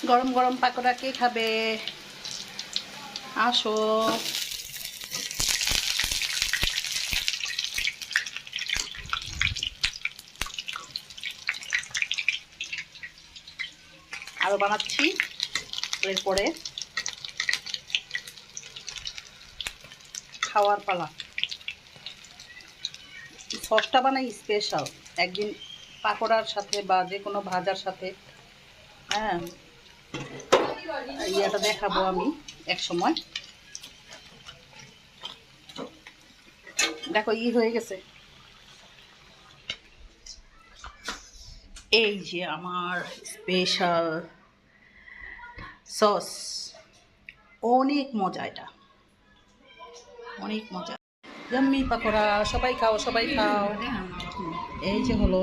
গরম গরম পাকোড়া কে খাবে? আসো। আরো বানাচ্ছি এরপরে খাওয়ার পালা। সসটা বানাই স্পেশাল একদিন পাকোড়ার সাথে বা যে কোনো ভাজার সাথে। হ্যাঁ, ইয়েটা দেখাবো আমি এক সময়। দেখো হয়ে গেছে। এই যে আমার স্পেশাল সস, অনেক মজা, এটা অনেক মজা। ইয়াম্মি পাকোড়া, সবাই খাও সবাই খাও। এই যে হলো